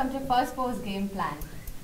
come to first post game plan.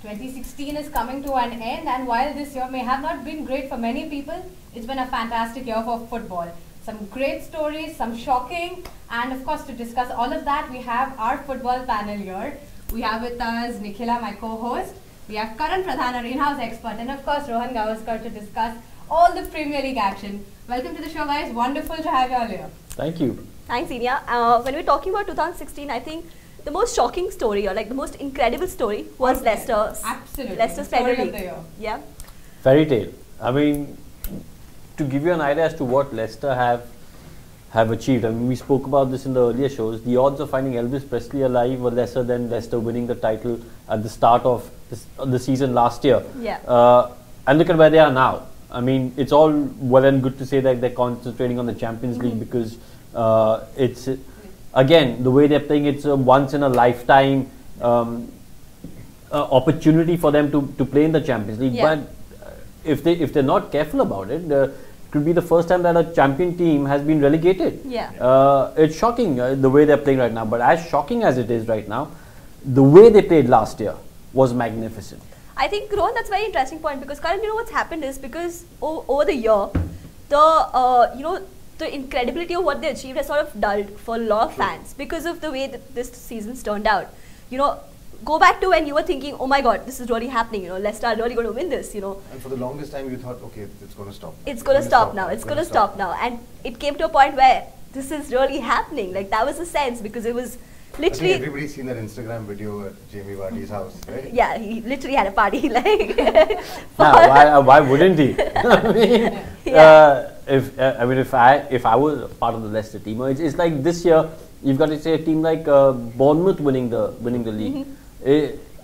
2016 is coming to an end, and while this year may have not been great for many people, it's been a fantastic year for football. Some great stories, some shocking, and of course to discuss all of that, we have our football panel here. We have with us Nikhila, my co-host. We have Karan Pradhan, our in-house expert, and of course Rohan Gavaskar to discuss all the Premier League action. Welcome to the show, guys. Wonderful to have you all here. Thank you. Thanks, Inia. When we're talking about 2016, I think the most shocking story, or like the most incredible story, was Leicester's. Absolutely. Leicester's Premier League. Yeah. Fairy tale. I mean, to give you an idea as to what Leicester have achieved. I mean, we spoke about this in the earlier shows. The odds of finding Elvis Presley alive were lesser than Leicester winning the title at the start of the season last year. Yeah. And look at where they are now. I mean, it's all well and good to say that they're concentrating on the Champions League because it's, again, the way they're playing, it's a once in a lifetime opportunity for them to play in the Champions League. Yeah. But if they're not careful about it, it could be the first time that a champion team has been relegated. Yeah. It's shocking the way they're playing right now. But as shocking as it is right now, the way they played last year was magnificent. I think, Rohan, that's a very interesting point because, Karan, you know what's happened is because over the year, the incredibility of what they achieved has sort of dulled for a lot of fans because of the way that this season's turned out. You know, go back to when you were thinking, oh my God, this is really happening. You know, Leicester are really going to win this. You know, and for the longest time, you thought, okay, it's going to stop. It's going to stop now. It's going to stop now. And it came to a point where this is really happening. Like that was the sense because it was. Literally, I think everybody's seen that Instagram video at Jamie Vardy's house, right? Yeah, he literally had a party. Like, why wouldn't he? I mean, yeah. if I was part of the Leicester team, it's like this year you've got to say a team like Bournemouth winning the league,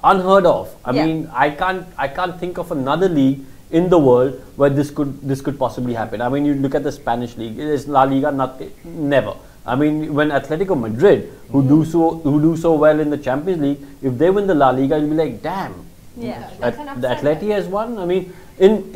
unheard of. I mean, I can't think of another league in the world where this could possibly happen. I mean, you look at the Spanish league, it's La Liga, never. I mean, when Atletico Madrid, who do so well in the Champions League, if they win the La Liga, you'll be like, damn. Yeah. The Atleti has won. I mean, in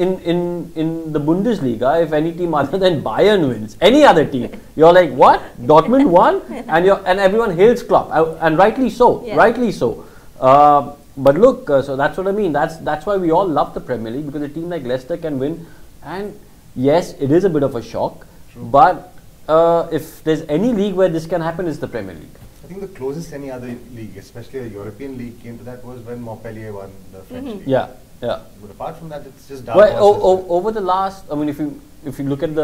the Bundesliga, if any team other than Bayern wins, any other team, you're like, what? Dortmund won, and everyone hails Klopp, and rightly so. Yeah. Rightly so. But look, so that's what I mean. That's why we all love the Premier League because a team like Leicester can win. And yes, it is a bit of a shock, but. If there's any league where this can happen, it's the Premier League. I think the closest any other league, especially a European league, came to that was when Montpellier won the French league. Yeah, yeah. But apart from that, it's just dark. Well, over the last, I mean, if you look at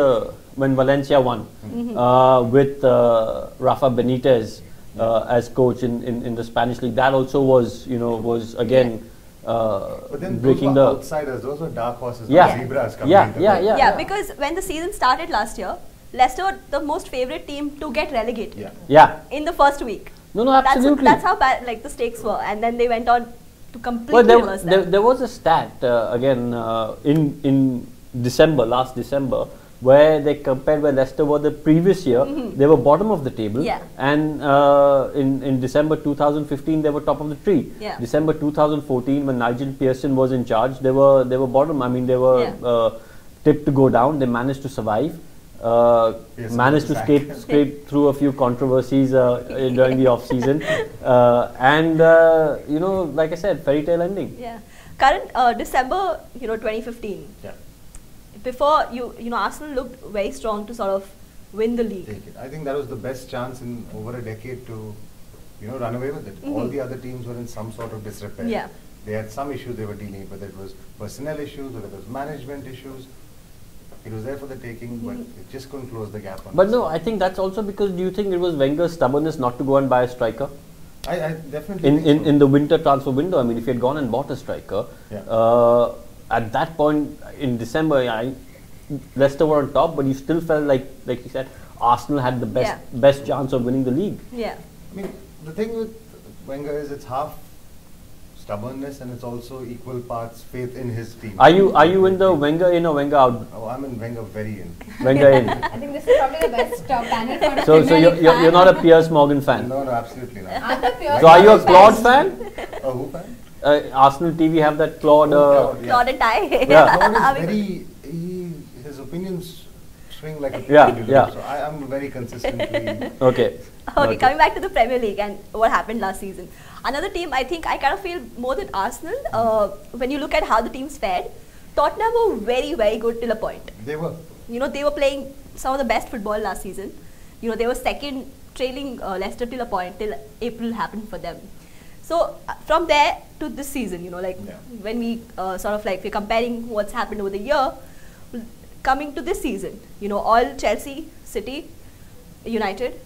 when Valencia won with Rafa Benitez as coach in the Spanish league, that also was again. But then breaking those were outsiders, those were dark horses, zebras coming into play. Yeah, because when the season started last year, Leicester were the most favourite team to get relegated. Yeah. In the first week. No, absolutely. That's how bad the stakes were, and then they went on to completely reverse that. There was a stat again in December, last December, where they compared where Leicester were the previous year. They were bottom of the table, and in December 2015 they were top of the tree. Yeah. December 2014, when Nigel Pearson was in charge, they were bottom. I mean, they were tipped to go down. They managed to survive. Managed to scrape through a few controversies during the off season, and like I said, fairy tale ending. Yeah, Karan, December 2015. Yeah. Before Arsenal looked very strong to sort of win the league. I think that was the best chance in over a decade to run away with it. All the other teams were in some sort of disrepair. Yeah. They had some issues they were dealing with, whether it was personnel issues, whether it was management issues. It was there for the taking, but it just couldn't close the gap. But no, I think that's also because, do you think it was Wenger's stubbornness not to go and buy a striker? I definitely think so. In the winter transfer window, I mean, if he had gone and bought a striker, at that point in December, Leicester were on top, but you still felt like you said, Arsenal had the best chance of winning the league. Yeah. I mean, the thing with Wenger is it's half stubbornness and it's also equal parts faith in his team. Are you in the Wenger in or Wenger out? Oh, I'm in Wenger very in. Wenger in. I think this is probably the best panel for a So you're not a Piers Morgan fan? No, absolutely not. I'm the Piers So are you a Claude fan? Who fan? Arsenal TV have that Claude. Claude and Ty. Yeah. Claude is very, his opinions swing like a Yeah, pendulum. yeah. So I am very consistently. Okay. Okay, coming back to the Premier League and what happened last season. Another team, I think I kind of feel more than Arsenal. When you look at how the teams fared, Tottenham were very, very good till a point. They were. You know, they were playing some of the best football last season. You know, they were second, trailing Leicester till a point, till April happened for them. So from there to this season, you know, like when we sort of like we're comparing what's happened over the year, coming to this season, you know, all Chelsea, City, United,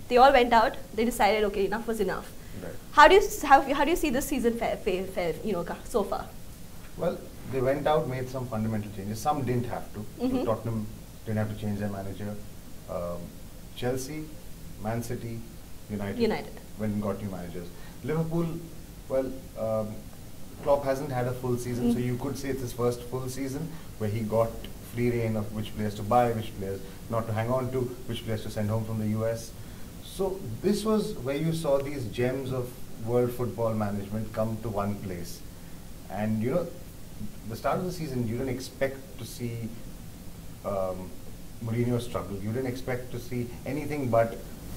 they all went out. They decided, okay, enough was enough. Right. How do you see this season fare, you know, so far? Well, they went out, made some fundamental changes. Some didn't have to. So Tottenham didn't have to change their manager. Chelsea, Man City, United went and got new managers. Liverpool, well, Klopp hasn't had a full season, so you could say it's his first full season where he got free reign of which players to buy, which players not to hang on to, which players to send home from the US. So this was where you saw these gems of world football management come to one place. And you know, the start of the season, you didn't expect to see Mourinho struggle. You didn't expect to see anything but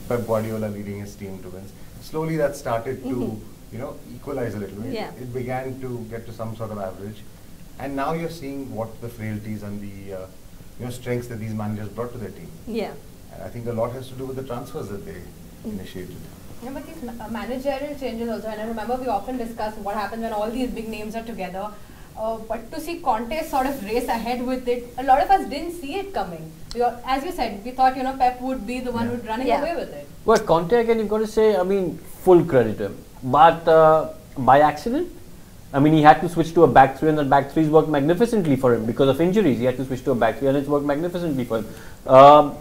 Pep Guardiola leading his team to wins. Slowly that started to, you know, equalize a little bit. Yeah. It began to get to some sort of average. And now you're seeing what the frailties and the you know, strengths that these managers brought to their team. Yeah. And I think a lot has to do with the transfers that they initiated. Yeah, but these managerial changes also, and I remember we often discuss what happens when all these big names are together. But to see Conte sort of race ahead with it, a lot of us didn't see it coming. As you said, we thought, you know, Pep would be the one who's running away with it. Well, Conte again, you've got to say, I mean, full credit to him. But by accident, I mean, he had to switch to a back three, and that back three's worked magnificently for him because of injuries. He had to switch to a back three, and it's worked magnificently for him.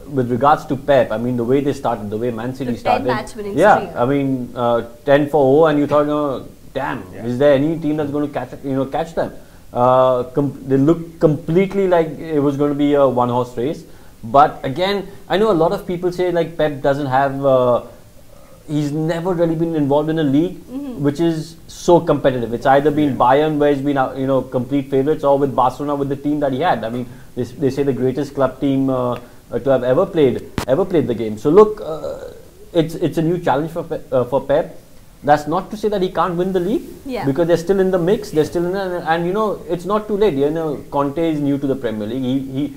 With regards to Pep, I mean, the way they started, the way Man City started. 10-match winning yeah, streak. I mean, 10-4-0, and you thought, no, damn, is there any team that's going to catch them? They looked completely like it was going to be a one-horse race. But again, I know a lot of people say like Pep doesn't have, he's never really been involved in a league which is so competitive. It's either been Bayern where he's been, you know, complete favourites, or with Barcelona with the team that he had. I mean, they say the greatest club team to have ever played the game. So look, it's a new challenge for Pep. That's not to say that he can't win the league, because they're still in the mix. They're still in, and you know, it's not too late. You know, Conte is new to the Premier League.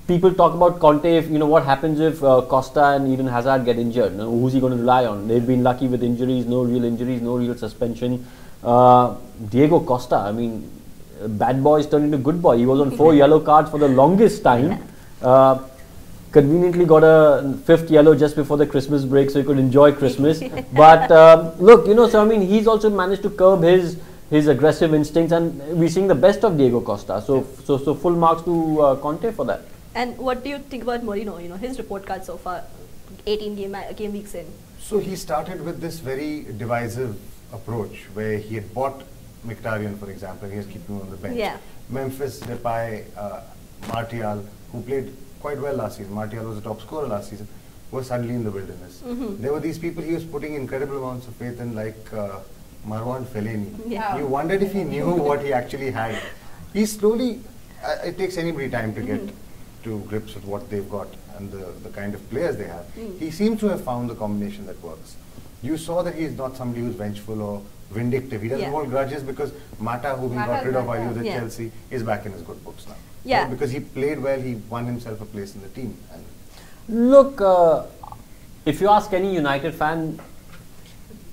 People talk about Conte. If you know what happens if Costa and Eden Hazard get injured, you know, who's he going to rely on? They've been lucky with injuries, no real suspension. Diego Costa, I mean, bad boy is turned into good boy. He was on 4 yellow cards for the longest time. Conveniently got a 5th yellow just before the Christmas break, so he could enjoy Christmas. But look, you know, so I mean, he's also managed to curb his aggressive instincts, and we're seeing the best of Diego Costa. So full marks to Conte for that. And what do you think about Mourinho? You know, his report card so far, 18 game weeks in. So he started with this very divisive approach where he had bought Mkhitaryan, for example, and he was keeping him on the bench. Yeah. Memphis, Depay, Martial, who played quite well last season. Martial was the top scorer last season, was suddenly in the wilderness. There were these people he was putting incredible amounts of faith in, like Marwan Fellaini. Yeah. You wondered if he knew what he actually had. He slowly, it takes anybody time to get to grips with what they've got and the kind of players they have. He seems to have found the combination that works. You saw that he's not somebody who's vengeful or vindictive. He doesn't hold grudges because Mata, who we got rid of while he was at Chelsea, is back in his good books now. Yeah. Because he played well, he won himself a place in the team. And look, if you ask any United fan,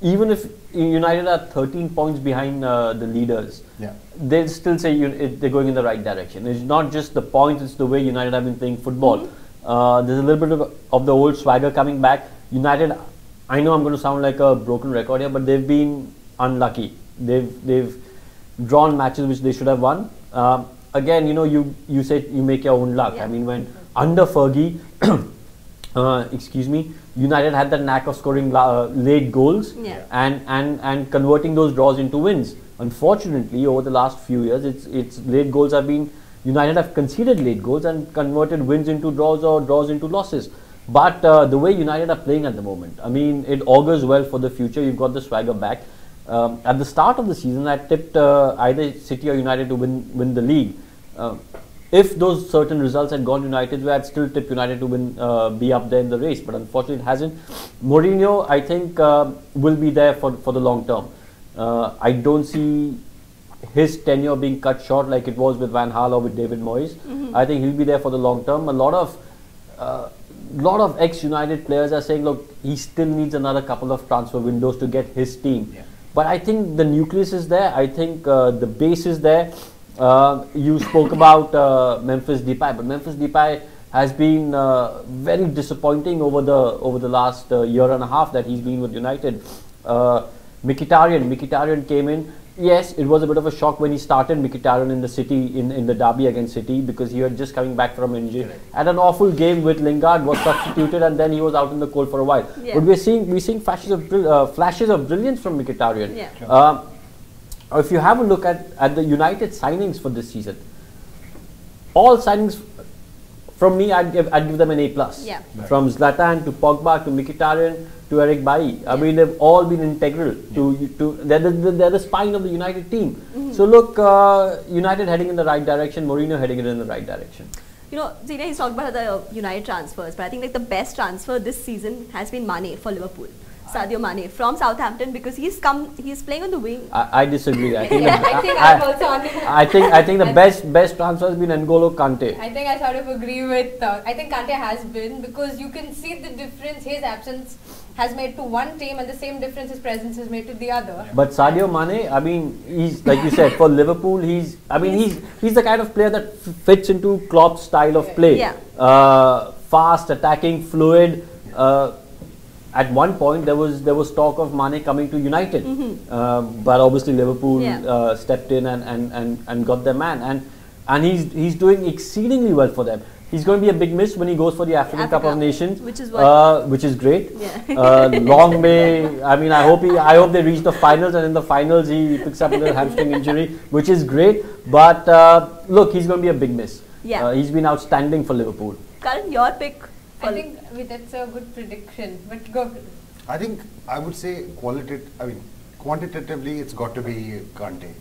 even if United are 13 points behind the leaders, they'll still say they're going in the right direction. It's not just the points, it's the way United have been playing football. There's a little bit of the old swagger coming back. United, I know I'm going to sound like a broken record here, but they've been unlucky. They've drawn matches which they should have won. Again, you know, you say you make your own luck. I mean, when under Fergie, United had that knack of scoring late goals and converting those draws into wins. Unfortunately, over the last few years, it's late goals have been, United have conceded late goals and converted wins into draws or draws into losses. But the way United are playing at the moment, I mean, it augurs well for the future. You've got the swagger back. At the start of the season, I tipped either City or United to win the league. if those certain results had gone United, we had still tipped United to win, be up there in the race. But unfortunately, it hasn't. Mourinho, I think, will be there for the long term. I don't see his tenure being cut short like it was with Van Gaal or with David Moyes. I think he'll be there for the long term. A lot of ex-United players are saying, look, he still needs another couple of transfer windows to get his team. Yeah. But I think the nucleus is there. I think the base is there. You spoke about Memphis Depay, but Memphis Depay has been very disappointing over the last year and a half that he's been with United. Mkhitaryan came in. Yes, it was a bit of a shock when he started Mkhitaryan in the City in the derby against City, because he had just coming back from injury. Had an awful game with Lingard, was substituted, and then he was out in the cold for a while. Yeah. But we're seeing flashes of brilliance from Mkhitaryan. Yeah. Sure. If you have a look at the United signings for this season, all signings from me, I'd give them an A+. Yeah. From Zlatan to Pogba to Mkhitaryan to Eric Bailly. I mean, they've all been integral they're the spine of the United team. So look, United heading in the right direction, Mourinho heading it in the right direction. You know, Zina, he's talked about the United transfers, but I think like the best transfer this season has been Mane for Liverpool. Sadio Mane from Southampton, because he's playing on the wing. I disagree. I think I'm also on the I think the best transfer has been N'Golo Kante. I think I sort of agree with. I think Kante has been, because you can see the difference his absence has made to one team, and the same difference his presence has made to the other. But Sadio Mane, I mean, he's like you said, for Liverpool, he's the kind of player that fits into Klopp's style of play. Yeah. Fast, attacking, fluid. At one point, there was talk of Mane coming to United, but obviously Liverpool stepped in and got their man, and he's doing exceedingly well for them. He's going to be a big miss when he goes for the African Cup of Nations, which is which is great. Yeah. Long may, I mean, I hope they reach the finals, and in the finals he picks up a little hamstring injury, which is great. But look, he's going to be a big miss. Yeah. He's been outstanding for Liverpool. Karan, your pick? I think that's a good prediction. But go. I think I would say quantitatively, it's got to be Kante.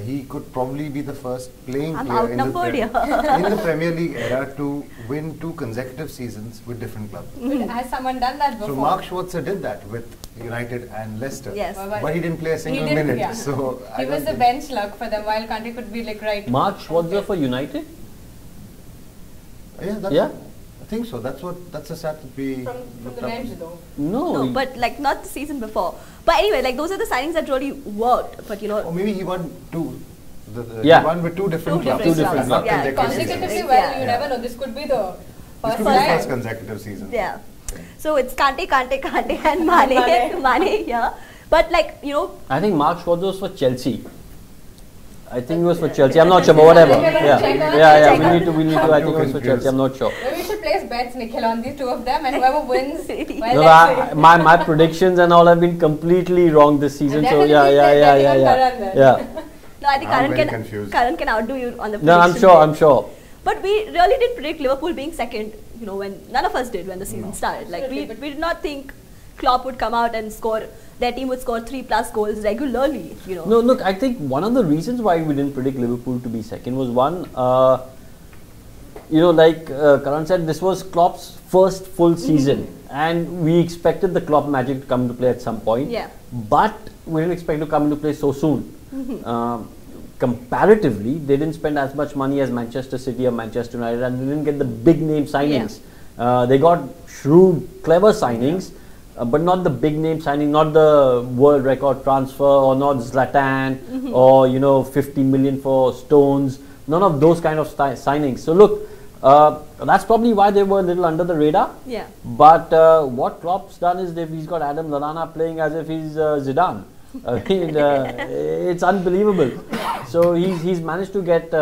He could probably be the first playing player in the Premier League era to win 2 consecutive seasons with different clubs. Has someone done that before? So Mark Schwarzer did that with United and Leicester. Yes. But he didn't play a single minute. Yeah. So he was the bench luck for them, while Kante could be like right. Mark Schwarzer for United? Yeah, I think so. That's a stat that we From the bench though. No, but like not the season before. But anyway, like those are the signings that really worked. But you know, or maybe he won 2. He won with 2 different clubs. Two different Not clubs. Yeah, Consecutively, seasons. well, you never know. This could be the This first could be the time. first consecutive season. yeah. So it's Kante and Mane, yeah. But like, you know, I think Mark Schwarzer was for Chelsea. I think it was for Chelsea. I'm not sure, but whatever. Yeah. We need to. I think it was for Chelsea. I'm not sure. Maybe we should place bets, Nikhil, on these two of them, and whoever wins, well, No, let's see. my predictions and all have been completely wrong this season. So yeah. no, I think I'm very confused. Karan can outdo you on the prediction. No, I'm sure. But we really did predict Liverpool being second, you know, when none of us did when the season started. Like we did not think Klopp would come out and score, their team would score 3+ goals regularly, you know. No, look, I think one of the reasons why we didn't predict Liverpool to be second was one, like Karan said, this was Klopp's first full season, and we expected the Klopp magic to come into play at some point. Yeah. But we didn't expect it to come into play so soon. Comparatively, they didn't spend as much money as Manchester City or Manchester United, and they didn't get the big name signings. They got shrewd, clever signings, but not the big name signing, not the world record transfer, or not Zlatan, or 50 million for Stones. None of those kind of signings. So look, that's probably why they were a little under the radar. Yeah. But what Klopp's done is he's got Adam Lallana playing as if he's Zidane. It's unbelievable. So he's managed to get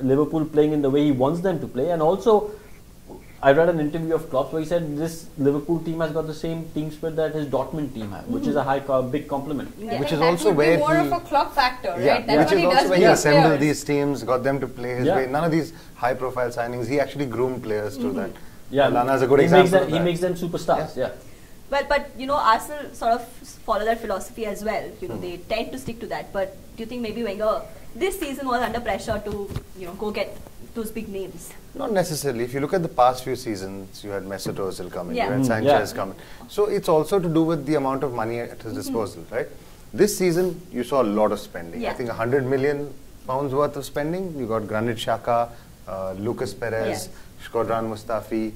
Liverpool playing in the way he wants them to play, and also I read an interview of Klopp where he said this Liverpool team has got the same team spirit that his Dortmund team has, which is a big compliment. Yeah. Which is that also would where be more he, of a Klopp factor, right? which That's what is he also does where with he his assembled players. these teams, got them to play his way. None of these high-profile signings. He actually groomed players to that. Yeah, Lallana is a good example of that. He makes them superstars. Yeah. Well, but you know, Arsenal sort of follow that philosophy as well. You know, they tend to stick to that. But do you think maybe Wenger this season was under pressure to, go get those big names? Not necessarily. If you look at the past few seasons, you had Mesut Ozil coming, Yeah. you had Sanchez coming. So it's also to do with the amount of money at his disposal, right? This season, you saw a lot of spending. Yeah. I think £100 million worth of spending. You got Granit Xhaka, Lucas Perez, Shkodran Mustafi,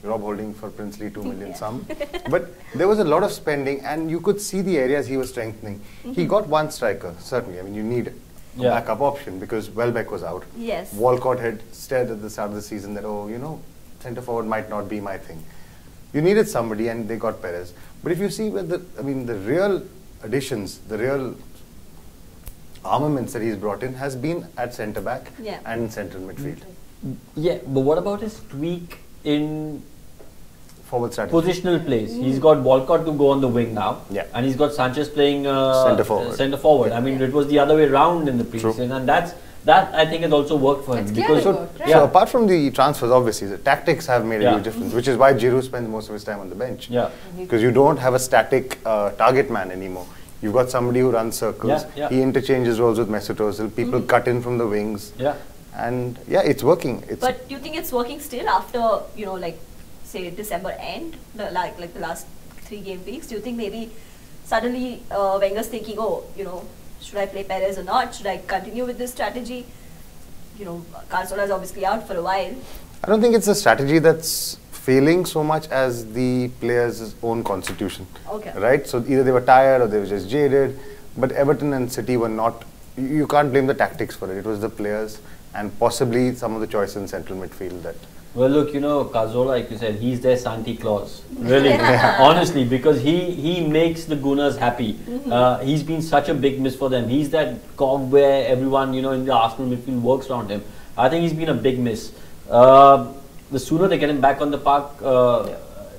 Rob Holding for princely 2 million some. But there was a lot of spending, and you could see the areas he was strengthening. He got one striker, certainly. I mean, you need a backup option because Welbeck was out. Yes. Walcott had said at the start of the season that, centre forward might not be my thing. You needed somebody, and they got Perez. But if you see where the real additions, the real armaments that he's brought in has been at centre back and central midfield. Yeah, but what about his tweak in Forward strategy. positional plays? He's got Walcott to go on the wing now, and he's got Sanchez playing centre forward. I mean, it was the other way around in the previous season, and that I think has also worked for him. So apart from the transfers, obviously, the tactics have made a huge difference, which is why Giroud spends most of his time on the bench. Yeah. Because you don't have a static target man anymore. You've got somebody who runs circles. He interchanges roles with Mesut Ozil. People cut in from the wings. And it's working. But do you think it's working still after, say December end, like the last 3 game weeks? Do you think maybe suddenly Wenger's thinking, should I play Perez or not? Should I continue with this strategy? Cazorla is obviously out for a while. I don't think it's a strategy that's failing so much as the players' own constitution. Okay. Right? So either they were tired or they were just jaded. But Everton and City were not. You can't blame the tactics for it. It was the players and possibly some of the choice in central midfield that. Well, look, Cazorla, like you said, he's their Santa Claus. Really, honestly, because he makes the Gunners happy. He's been such a big miss for them. He's that cog where everyone, in the Arsenal midfield works around him. I think he's been a big miss. The sooner they get him back on the park,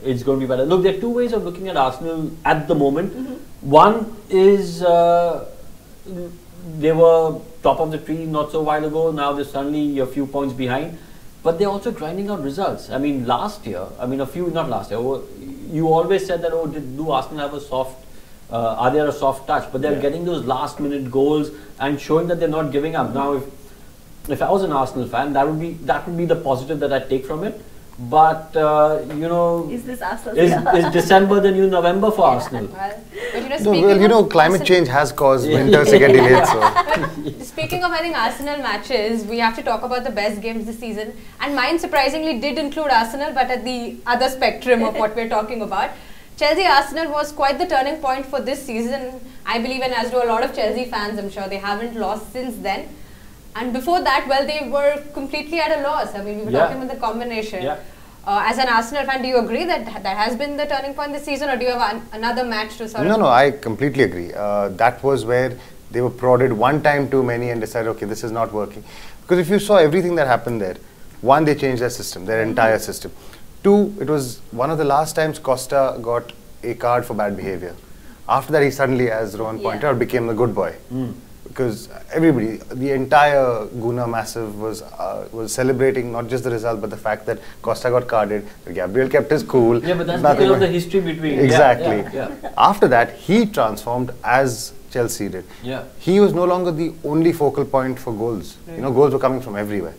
it's going to be better. Look, there are 2 ways of looking at Arsenal at the moment. One is they were top of the tree not so while ago. Now they're suddenly a few points behind. But they're also grinding out results. I mean, last year, not last year, you always said that, do Arsenal have a soft, are there a soft touch? But they're getting those last minute goals and showing that they're not giving up. Now, if I was an Arsenal fan, that would be the positive that I take from it. But, is this Arsenal? Is December the new November for Arsenal? Climate change has caused winters to get delayed. So. Speaking of, I think, Arsenal matches, we have to talk about the best games this season. And mine surprisingly did include Arsenal, but at the other spectrum of what we're talking about. Chelsea-Arsenal was quite the turning point for this season, I believe, and as do a lot of Chelsea fans, I'm sure. They haven't lost since then. And before that, well, they were completely at a loss. I mean, we were talking about the combination. As an Arsenal fan, do you agree that that has been the turning point this season, or do you have another match to sort of... No, I completely agree. That was where they were prodded one time too many and decided, okay, this is not working. Because if you saw everything that happened there, 1, they changed their system, their entire system. 2, it was one of the last times Costa got a card for bad behavior. After that, he suddenly, as Rohan pointed out, became the good boy. Because everybody, the entire Gunnar Massive was celebrating not just the result, but the fact that Costa got carded, that Gabriel kept his cool. Yeah, but that's because of the history between... Exactly. After that, he transformed as Chelsea did. He was no longer the only focal point for goals. Goals were coming from everywhere.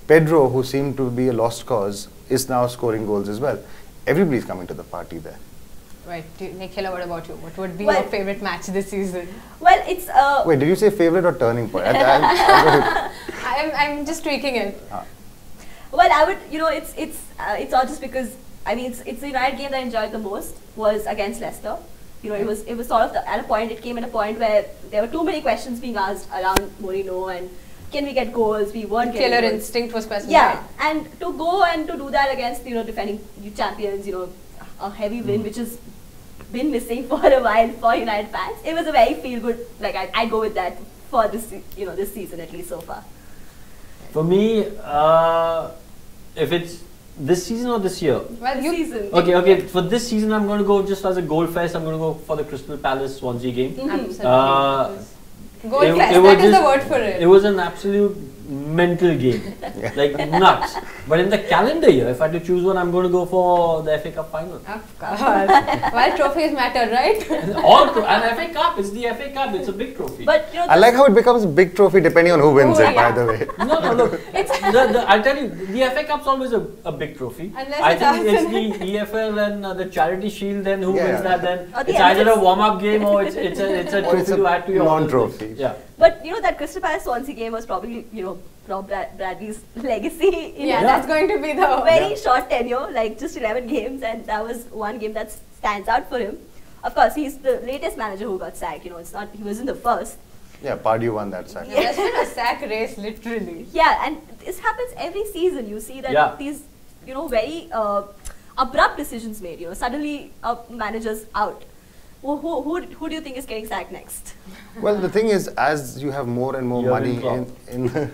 Pedro, who seemed to be a lost cause, is now scoring goals as well. Everybody's coming to the party there. Right. Nikhila, what about you? What would be your favorite match this season? Well, it's... Wait, did you say favorite or turning point? I'm just tweaking it. Well, I would, it's not just because, it's the United game that I enjoyed the most was against Leicester. It was sort of it came at a point where there were too many questions being asked around Mourinho and can we get goals? We weren't getting Killer goals. instinct was questioned. Yeah, and to go and to do that against, defending champions, a heavy win, which has been missing for a while for United fans. It was a very feel-good, I go with that for this, this season at least so far. For me, if it's this season or this year? Well, this season. Okay. For this season, I'm going to go just as a goal fest. I'm going to go for the Crystal Palace Swansea game. Absolutely. Goal fest, that is the word for it. It was an absolute mental game. Like nuts. But in the calendar year, if I had to choose one, I'm going to go for the FA Cup final. Of course. Well, trophies matter, right? And FA Cup, it's the FA Cup, it's a big trophy. But you know, I like how it becomes a big trophy depending on who wins Oh, it, by yeah. the way. No, look, I'll tell you, the FA Cup's always a big trophy. Unless I it's think it's Arsenal. the EFL and the Charity Shield, then who Yeah. wins that then? Or the It's either a Emirates. warm-up game or it's a Or it's trophy a to add to your non-trophy. Yeah. but you know that Crystal Palace Swansea game was probably Rob Bradley's legacy in Yeah, a that's going to be the very short tenure, like just 11 games, and that was one game that stands out for him. Of course, he's the latest manager who got sacked. It's not he wasn't the first. Yeah, Pardew won that sack. There's been a sack race, literally. Yeah, and this happens every season. You see that Yeah. these very abrupt decisions made. Suddenly a manager's out. Who do you think is getting sacked next? Well, the thing is, as you have more and more money in the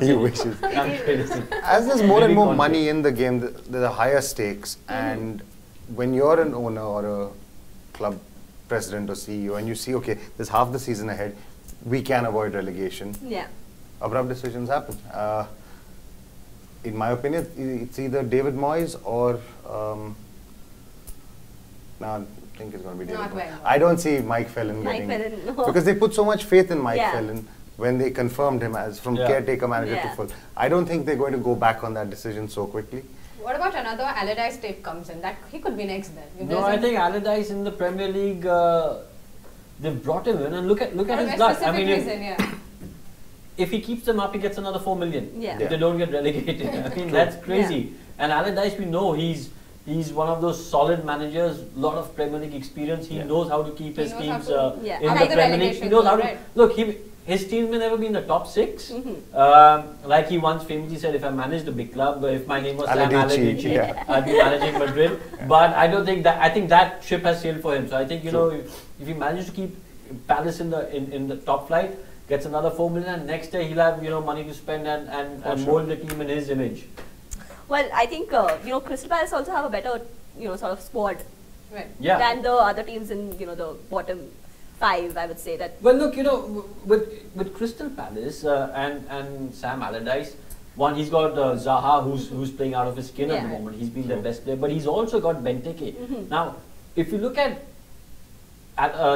you wishes. I'm kidding. As there's more and Very more confident. money in the game, there are higher stakes. And when you're an owner or a club president or CEO and you see, okay, there's half the season ahead, we can avoid relegation. Yeah. Abrupt decisions happen. In my opinion, it's either David Moyes or I think it's going to be David Not Moyes. Wenger. I don't see Mike Phelan Mike getting Phelan, no. because they put so much faith in Mike Yeah. Phelan when they confirmed him as from Yeah. caretaker manager to Yeah. full. I don't think they're going to go back on that decision so quickly. What about another Allardyce tape comes in? That he could be next then. If No, there's I a- think Allardyce in the Premier League, they've brought him in and look at for a his very luck. I specific mean, reason, yeah. if he keeps them up, he gets another 4 million. Yeah. If they don't get relegated. I mean, that's crazy. And Allardyce, we know he's one of those solid managers, lot of Premier League experience. He knows how to keep He his knows how teams to- Yeah. in After the the Premier League. He relegation knows how zone, to right. look. His team may never be in the top 6. Like he once famously said, if I managed a big club, if my name was Sam Allardyce, Allardyce, yeah. I'd be managing Madrid. But I don't think that. I think that ship has sailed for him. So I think if he manages to keep Palace in the top flight, gets another 4 million, and next year he'll have money to spend and sure. mold the team in his image. Well, I think Crystal Palace also have a better sort of squad Right. Yeah. than the other teams in the bottom 5. I would say that. Well, look, with Crystal Palace and Sam Allardyce, one, he's got Zaha, who's playing out of his skin at the Yeah. moment. He's been their best player, but he's also got Benteke. Now, if you look at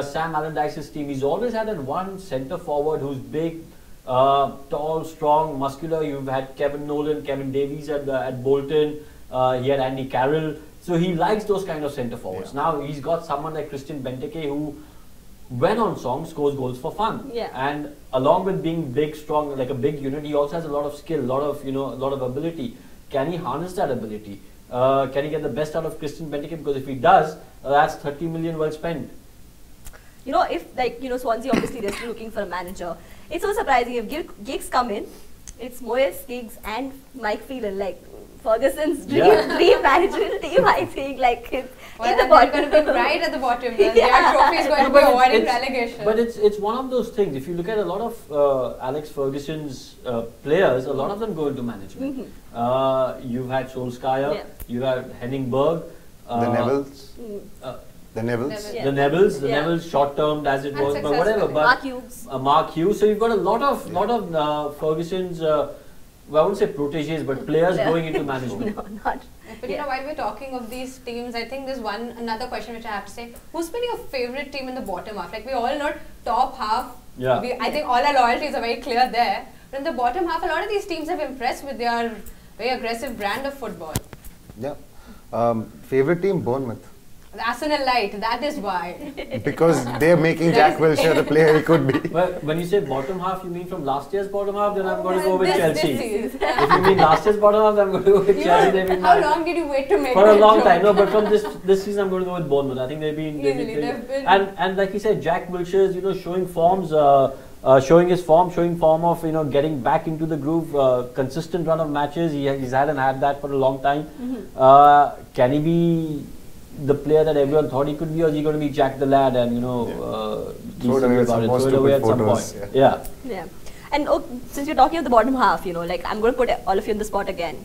Sam Allardyce's team, he's always had that one centre forward who's big, tall, strong, muscular. You've had Kevin Nolan, Kevin Davies at Bolton. He had Andy Carroll. So he likes those kind of centre forwards. Yeah. Now he's got someone like Christian Benteke who, when on song, scores goals for fun. Yeah. And along with being big, strong, like a big unit, he also has a lot of skill, a lot of ability. Can he harness that ability? Can he get the best out of Christian Benteke? Because if he does, that's 30 million well spent. If Swansea, obviously they're still looking for a manager. It's so surprising if Giggs come in. It's Moyes, Giggs, and Mike Phelan, like Ferguson's dream managerial team. I think Well, in the then they're bottom. going to be right at the bottom. Yeah. Their trophy is going to be But avoiding it's- relegation. But it's one of those things. If you look at a lot of Alex Ferguson's players, a lot of them go into management. You've had Solskjaer, Yeah. you had Henning Berg, The Nevilles. uh, The Nevilles. Yeah. the Neville's, Yeah. short-termed as it And was, but whatever. successful. But Mark Hughes. Mark Hughes. So you've got a lot of Ferguson's. Well, I wouldn't say proteges, but players Yeah. going into management. No, not. But while we're talking of these teams, I think there's another question which I have to say. Who's been your favorite team in the bottom half? Like we all know top half. Yeah. I think all our loyalties are very clear there. But in the bottom half, a lot of these teams have impressed with their very aggressive brand of football. Yeah. Favorite team, Bournemouth. The Arsenal Light, that is why. Because they're making Jack Wilshere the player he could be. Well, when you say bottom half, you mean from last year's bottom half? Then I'm going to go with This Chelsea. season. If you mean last year's bottom half, then I'm going to go with Chelsea. They've been How mad. long did you wait to make For a that long joke? time. No, but from this season, I'm going to go with Bournemouth. I think they've been Easily, pretty- they've been- and like you said, Jack Wilshere is showing forms, showing his form of getting back into the groove. Consistent run of matches. He's hadn't had that for a long time. Can he be the player that everyone thought he could be, or is he going to be Jack the Lad and Throw it away with some more stupid photos, Yeah. Yeah. And since you're talking of the bottom half, like I'm going to put all of you on the spot again.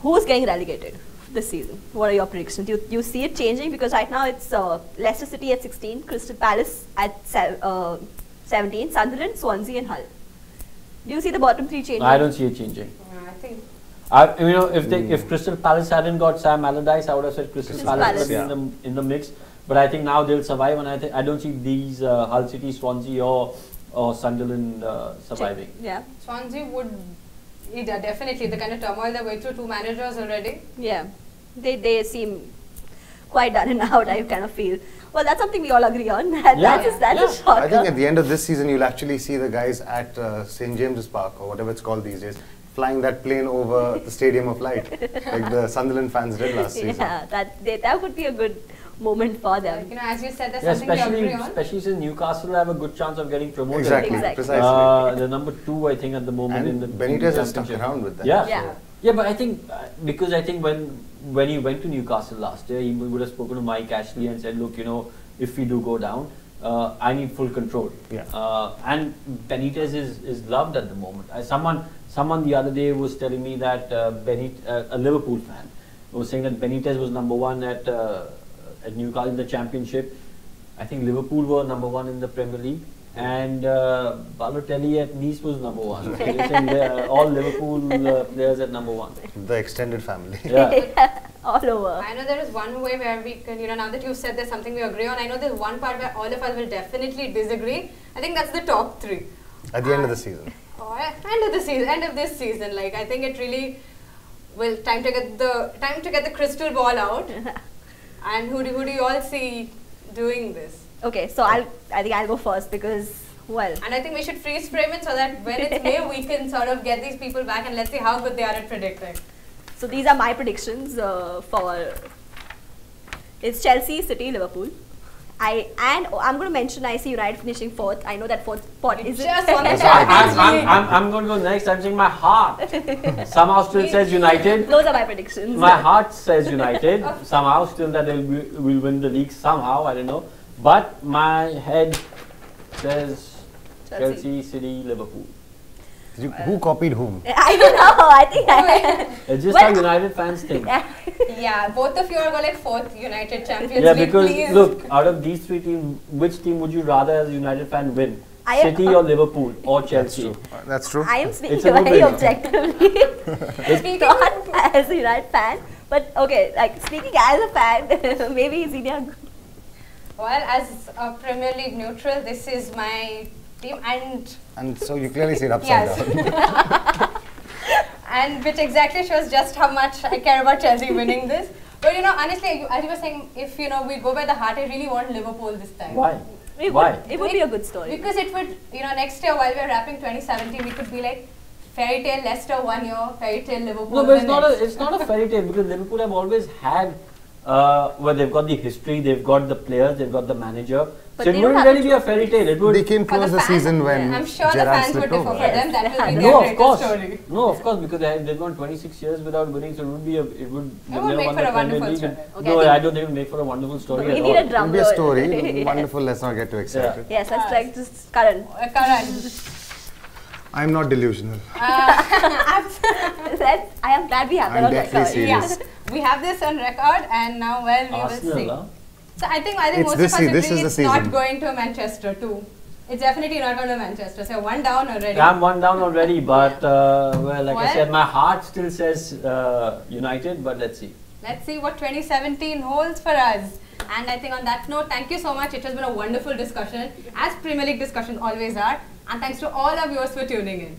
Who's getting relegated this season? What are your predictions? You see it changing? Because right now it's Leicester City at 16, Crystal Palace at 17, Sunderland, Swansea and Hull. Do you see the bottom 3 changing? I don't see it changing. I think If Crystal Palace hadn't got Sam Allardyce, I would have said Crystal Palace would have been in the mix. But I think now they'll survive, and I don't see these Hull City, Swansea, or Sunderland surviving. Yeah. Swansea would, definitely, the kind of turmoil they're going through, 2 managers already. Yeah. They seem quite done and out, I kind of feel. Well, that's something we all agree on. That's a shocker. I think at the end of this season, you'll actually see the guys at St. James's Park, or whatever it's called these days, flying that plane over the Stadium of Light, like the Sunderland fans did last season. Yeah, that would be a good moment for them. As you said, there's something we agree on. Especially since Newcastle have a good chance of getting promoted. Exactly. Precisely. They're number 2, I think, at the moment in the Benitez has stuck around with them. Yeah, but I think because I think when he went to Newcastle last year, he would have spoken to Mike Ashley and said, look, if we do go down, I need full control. And Benitez is loved at the moment. Someone the other day was telling me that a Liverpool fan was saying that Benitez was number 1 at Newcastle in the Championship. I think Liverpool were number 1 in the Premier League, and Balotelli at Nice was number 1. Okay, you're saying all Liverpool players at number 1. The extended family. Yeah. All over. I know there is one way where we can, now that you've said there's something we agree on, I know there's one part where all of us will definitely disagree. I think that's the top 3. At the end of the season. End of this season. Like, I think it really will time to get the crystal ball out. And who do you all see doing this? Okay, so I think I'll go first because, well. And I think we should freeze frame it so that when it's May, we can sort of get these people back and let's see how good they are at predicting. So these are my predictions for it's Chelsea, City, Liverpool. I'm going to mention I see United finishing 4th. I know that 4th spot isn't. I'm going to go next. I'm saying my heart somehow still says United. Those are my predictions. My heart says United. Somehow still that they will win the league somehow. I don't know. But my head says Chelsea, City, Liverpool. Who copied whom? I don't know. I think it's just how United fans think. Yeah, both of you are going like 4th United Champions League. Yeah, because look, out of these 3 teams, which team would you rather as a United fan win? City or Liverpool or Chelsea? That's true. I am speaking very objectively. Not as a United fan, but okay, like speaking as a fan, maybe it's India. Well, as a Premier League neutral, this is my team, and so you clearly see it upside down. And which exactly shows just how much I care about Chelsea winning this. But honestly, as you were saying, if we go by the heart, I really want Liverpool this time. Why? It would be a good story. Because it would, next year while we're wrapping 2017, we could be like fairy tale Leicester 1 year, fairy tale Liverpool. No, but it's not a fairy tale because Liverpool have always had. They've got the history, they've got the players, they've got the manager. But so it wouldn't really be a fairy tale. It would. They came close the season when I'm sure Gerrard the fans would slipped differ over. for them. That will be No, their of course. story. No, of course, because they've gone 26 years without winning, so it would make for a wonderful story. No, I don't think it would make for a wonderful story We at need all. a drum It will be a roll. story. Wonderful. Let's not get too excited. Yes, that's like just Karan. I'm not delusional. I am glad we have that I'm on definitely record. serious. We have this on record, and now we will see. Huh? So I think It's most this of us this agree is the it's not season. going to Manchester too. It's definitely not going to Manchester. So 1 down already. I'm 1 down already, but like I Well, said, my heart still says United, but let's see. Let's see what 2017 holds for us. And I think on that note, thank you so much. It has been a wonderful discussion, as Premier League discussions always are. And thanks to all our viewers for tuning in.